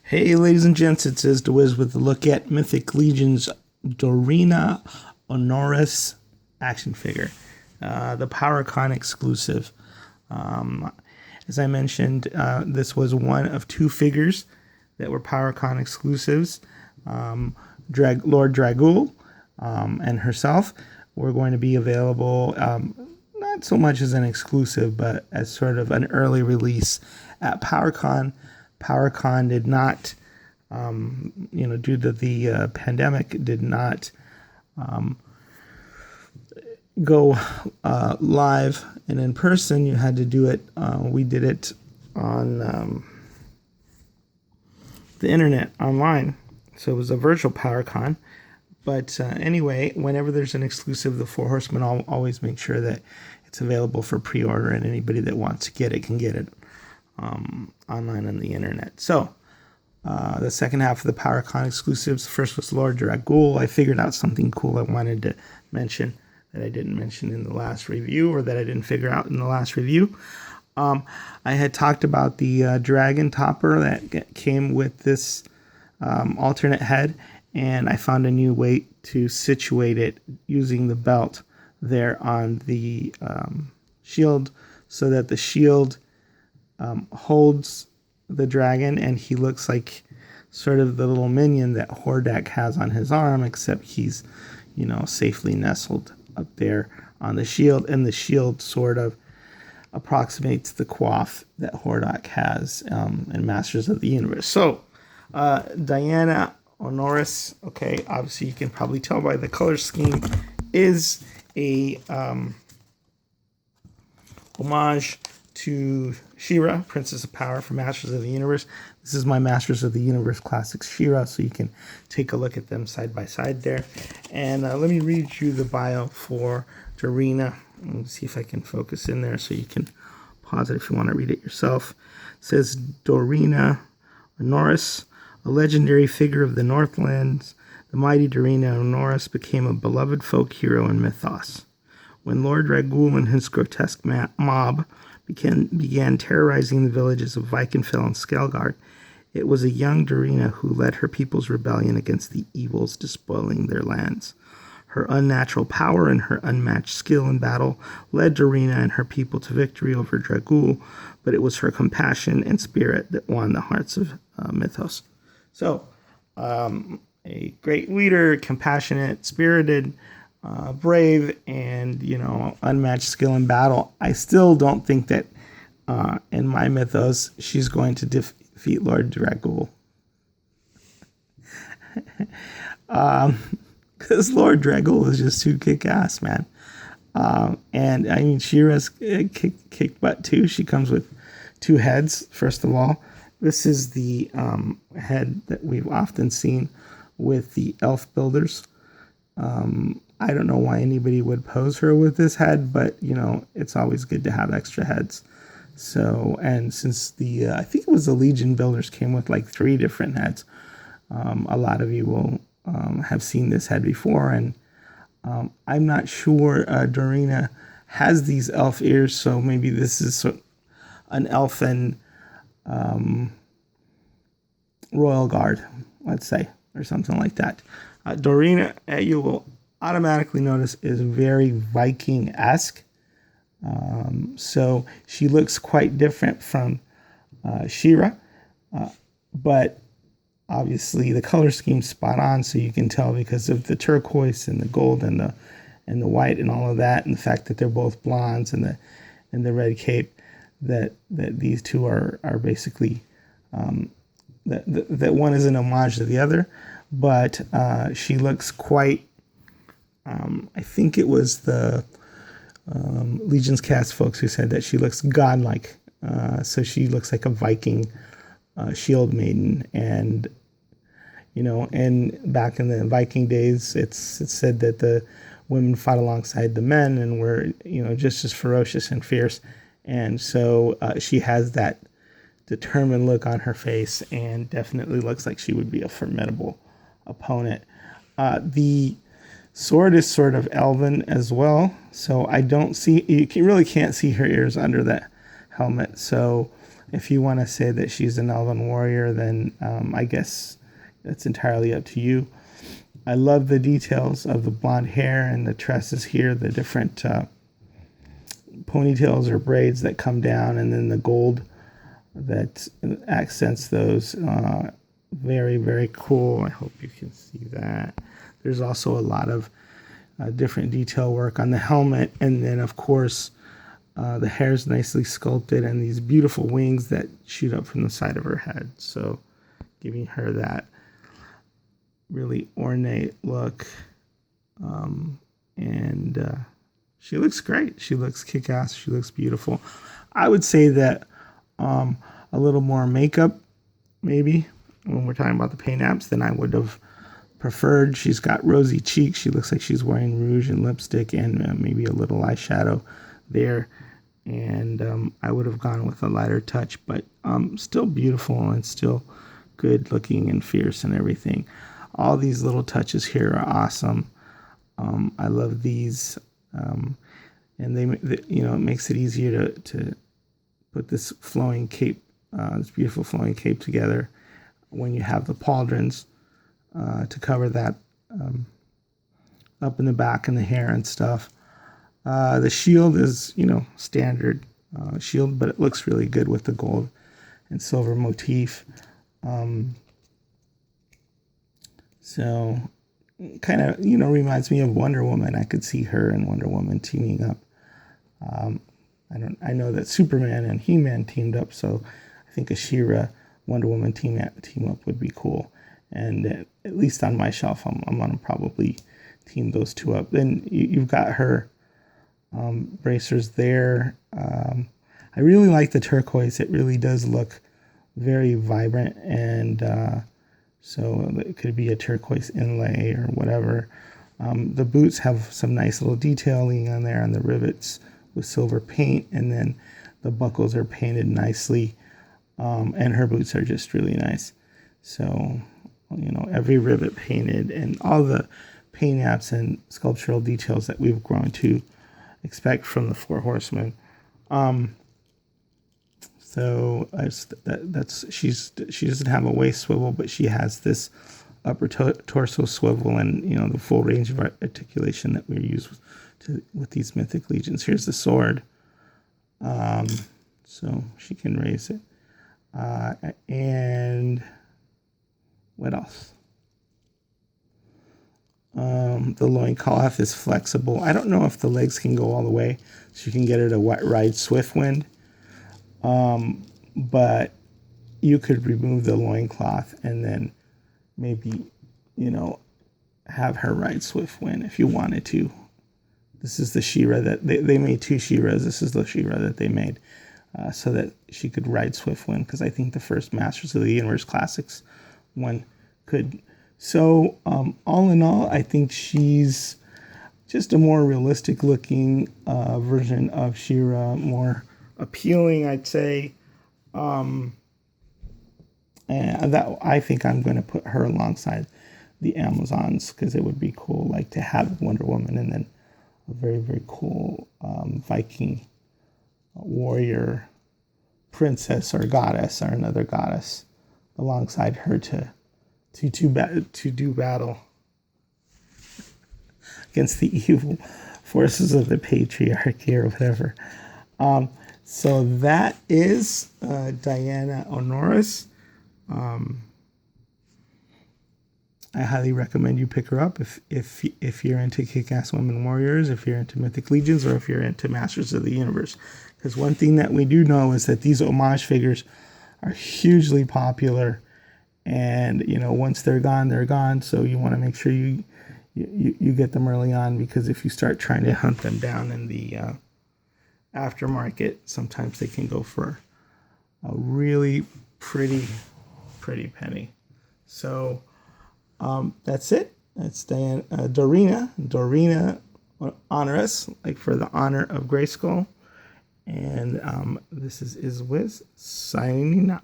Hey, ladies and gents, it says DeWiz with a look at Mythic Legion's Dorina Onoris action figure, the PowerCon exclusive. As I mentioned, this was one of two figures that were PowerCon exclusives. Lord Draguul and herself were going to be available, not so much as an exclusive, but as sort of an early release at PowerCon. PowerCon did not, due to the pandemic, did not go live and in person. You had to do it. We did it on the internet, online. So it was a virtual PowerCon. But anyway, whenever there's an exclusive, the Four Horsemen always make sure that it's available for pre-order, and anybody that wants to get it can get it online on the internet. So the second half of the PowerCon exclusives, first was Lord Draguul. I figured out something cool I wanted to mention that I didn't mention in the last review, or that I didn't figure out in the last review. I had talked about the dragon topper that came with this alternate head, and I found a new way to situate it using the belt there on the shield, so that the shield holds the dragon, and he looks like sort of the little minion that Hordak has on his arm, except he's, safely nestled up there on the shield, and the shield sort of approximates the coif that Hordak has in Masters of the Universe. So, Dorina Onoris, okay, obviously you can probably tell by the color scheme, is a homage to She-Ra, Princess of Power from Masters of the Universe. This is my Masters of the Universe Classics She-Ra, so you can take a look at them side by side there. And let me read you the bio for Dorina. Let me see if I can focus in there so you can pause it if you want to read it yourself. It says, Dorina Onoris, a legendary figure of the Northlands, the mighty Dorina Onoris became a beloved folk hero in Mythoss. When Lord Draguul and his grotesque mob began terrorizing the villages of Vikenfell and Sjelgard, it was a young Dorina who led her people's rebellion against the evils despoiling their lands. Her unnatural power and her unmatched skill in battle led Dorina and her people to victory over Draguul, but it was her compassion and spirit that won the hearts of Mythoss. So, a great leader, compassionate, spirited, brave, and, unmatched skill in battle. I still don't think that in my Mythos she's going to defeat Lord Draguul. Because Lord Draguul is just too kick-ass, man. And I mean, She-Ra's kicked butt too. She comes with two heads, first of all. This is the head that we've often seen with the elf builders. I don't know why anybody would pose her with this head, but, it's always good to have extra heads. So, and since I think it was the Legion builders came with like 3 different heads, a lot of you will have seen this head before, and I'm not sure Dorina has these elf ears, so maybe this is an elfin royal guard, let's say, or something like that. Dorina, you will automatically notice, is very Viking-esque. So she looks quite different from She-Ra, but obviously the color scheme's spot on, so you can tell because of the turquoise and the gold and the white and all of that, and the fact that they're both blondes and the red cape, that these two are basically that one is an homage to the other. But she looks quite, I think it was the Legion's cast folks who said that she looks godlike. So she looks like a Viking shield maiden. And, and back in the Viking days, it's said that the women fought alongside the men and were, just as ferocious and fierce. And so she has that determined look on her face, and definitely looks like she would be a formidable opponent. The sword is sort of elven as well, so I don't see, you really can't see her ears under that helmet, so If you want to say that she's an elven warrior, then I guess that's entirely up to you. I love the details of the blonde hair and the tresses here, the different ponytails or braids that come down, and then the gold that accents those. Very, very cool. I hope you can see that. There's also a lot of different detail work on the helmet, and then of course the hair's nicely sculpted and these beautiful wings that shoot up from the side of her head, so giving her that really ornate look. And she looks great. She looks kick-ass. She looks beautiful. I would say that a little more makeup, maybe, when we're talking about the paint apps, than I would have preferred. She's got rosy cheeks. She looks like she's wearing rouge and lipstick and maybe a little eyeshadow there. And I would have gone with a lighter touch, but still beautiful and still good looking and fierce and everything. All these little touches here are awesome. I love these. And they, it makes it easier to put this flowing cape, this beautiful flowing cape together when you have the pauldrons to cover that up in the back and the hair and stuff. The shield is, standard shield, but it looks really good with the gold and silver motif. So kind of, reminds me of Wonder Woman. I could see her and Wonder Woman teaming up. I know that Superman and He-Man teamed up, so I think a She-Ra Wonder Woman team up would be cool. And at least on my shelf, I'm gonna probably team those two up. Then you've got her bracers there. I really like the turquoise. It really does look very vibrant, and so it could be a turquoise inlay or whatever. The boots have some nice little detailing on there on the rivets with silver paint, and then the buckles are painted nicely, and her boots are just really nice. So, every rivet painted, and all the paint apps and sculptural details that we've grown to expect from the Four Horsemen. So she doesn't have a waist swivel, but she has this upper torso swivel, and the full range of articulation that we use with these mythic legions. Here's the sword, so she can raise it. And what else? The loincloth is flexible. I don't know if the legs can go all the way, so you can get her to ride Swiftwind. But you could remove the loincloth and then maybe, have her ride Swiftwind if you wanted to. This is the She-Ra that they made two She-Ras. This is the She-Ra that they made so that she could ride Swiftwind, because I think the first Masters of the Universe Classics one could. So all in all, I think she's just a more realistic looking version of She-Ra, more appealing, I'd say. And that I think I'm going to put her alongside the Amazons, because it would be cool, like, to have Wonder Woman and then a very, very cool Viking warrior princess or goddess or another goddess alongside her to do battle against the evil forces of the patriarchy or whatever. So that is Dorina Onoris. I highly recommend you pick her up if you're into kick-ass women warriors, if you're into Mythic Legions, or if you're into Masters of the Universe. Because one thing that we do know is that these homage figures are hugely popular, and once they're gone, they're gone. So you want to make sure you get them early on, because if you start trying to hunt them down in the aftermarket, sometimes they can go for a really pretty penny. So that's it. That's Dorina Onoris, like for the honor of Grayskull. And this is Wiz signing out.